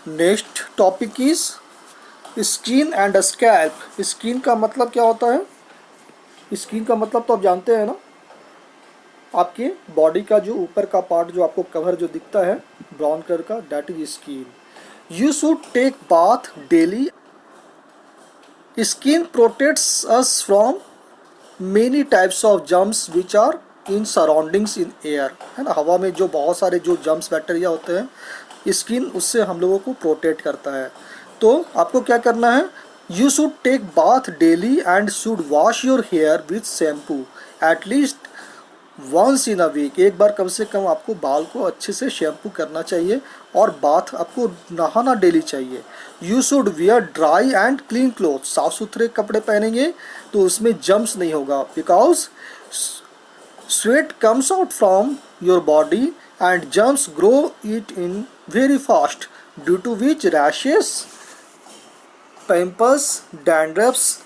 Next topic is skin and scalp. Skin का मतलब क्या होता है? स्किन का मतलब तो आप जानते हैं ना, आपके बॉडी का जो ऊपर का पार्ट जो आपको कवर जो दिखता है ब्राउन कलर का, that is skin. You should take bath daily. Skin protects us from many types of germs which are in surroundings in air, है ना। हवा में जो बहुत सारे जो जर्म्स बैक्टीरिया होते हैं, स्किन उससे हम लोगों को प्रोटेक्ट करता है। तो आपको क्या करना है? You should take bath daily and should wash your hair with shampoo at least once in a week. एक बार कम से कम आपको बाल को अच्छे से शैम्पू करना चाहिए और बाथ आपको नहाना डेली चाहिए। You should wear dry and clean cloth. साफ सुथरे कपड़े पहनेंगे तो उसमें जम्स नहीं होगा, because sweat comes out from your body and germs grow it in very fast, due to which rashes, pimples, dandruffs,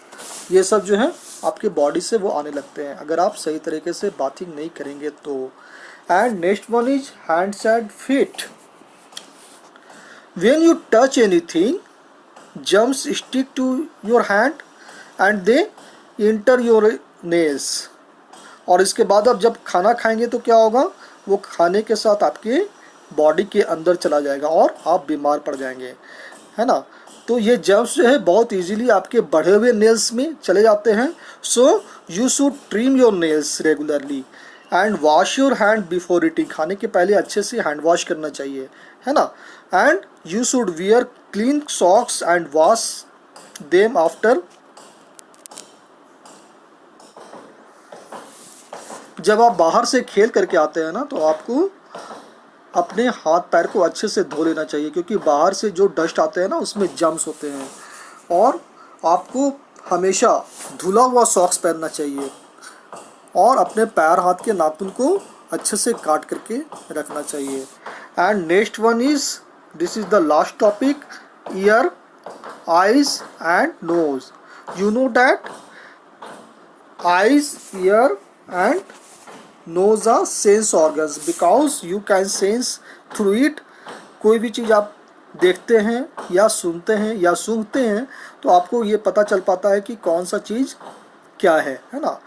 ये सब जो है आपके बॉडी से वो आने लगते हैं अगर आप सही तरीके से बाथिंग नहीं करेंगे तो। And next one is hands and feet. When you touch anything germs stick to your hand and they enter your nails. और इसके बाद आप जब खाना खाएंगे तो क्या होगा? वो खाने के साथ आपके बॉडी के अंदर चला जाएगा और आप बीमार पड़ जाएंगे, है ना। तो ये जर्म्स जो है बहुत इजीली आपके बढ़े हुए नेल्स में चले जाते हैं। So you should trim your nails regularly and wash your hand before eating. खाने के पहले अच्छे से हैंड वॉश करना चाहिए, है ना। And you should wear clean socks and wash them after. जब आप बाहर से खेल करके आते हैं ना, तो आपको अपने हाथ पैर को अच्छे से धो लेना चाहिए, क्योंकि बाहर से जो डस्ट आते हैं ना उसमें जर्म्स होते हैं। और आपको हमेशा धुला हुआ सॉक्स पहनना चाहिए और अपने पैर हाथ के नाखून को अच्छे से काट करके रखना चाहिए। And next one is, this is the last topic, ear, eyes and nose. You know that eyes, ear and nose are sense organs because you can sense through it. कोई भी चीज़ आप देखते हैं या सुनते हैं या सूंघते हैं तो आपको ये पता चल पाता है कि कौन सा चीज़ क्या है ना।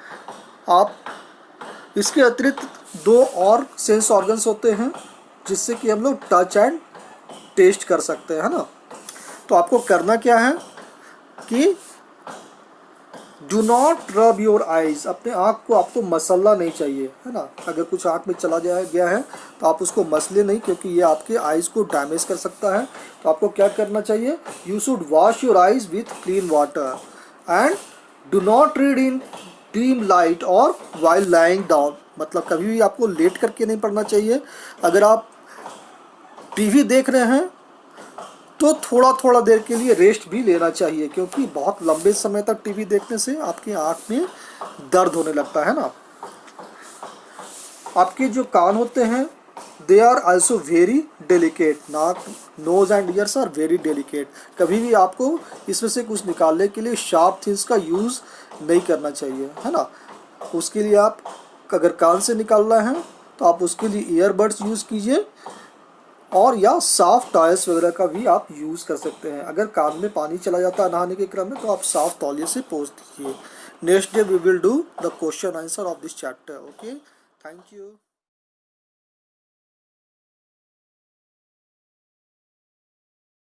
आप इसके अतिरिक्त दो और सेंस ऑर्गन्स होते हैं जिससे कि हम लोग टच एंड टेस्ट कर सकते हैं, है ना। तो आपको करना क्या है कि do not rub your eyes. अपने आँख को आपको मसलना नहीं चाहिए, है ना। अगर कुछ आँख में चला गया है तो आप उसको मसले नहीं, क्योंकि ये आपके आइज को डैमेज कर सकता है। तो आपको क्या करना चाहिए? You should wash your eyes with clean water and do not read in dim light और वाइल लाइंग डाउन। मतलब कभी भी आपको लेट करके नहीं पढ़ना चाहिए। अगर आप टीवी देख रहे हैं तो थोड़ा थोड़ा देर के लिए रेस्ट भी लेना चाहिए, क्योंकि बहुत लंबे समय तक टीवी देखने से आपकी आँख में दर्द होने लगता है ना। आपके जो कान होते हैं they are also very delicate. नाक, nose and ears are very delicate. कभी भी आपको इसमें से कुछ निकालने के लिए शार्प थिंग्स का यूज़ नहीं करना चाहिए, है ना। उसके लिए आप अगर कान से निकालना है तो आप उसके लिए ईयरबड्स यूज़ कीजिए, और या साफ टॉयल्स वगैरह का भी आप यूज़ कर सकते हैं। अगर कान में पानी चला जाता है नहाने के क्रम में तो आप साफ तौलिए से पोंछ दीजिए। Next day we will do the question answer of this chapter. Okay, thank you.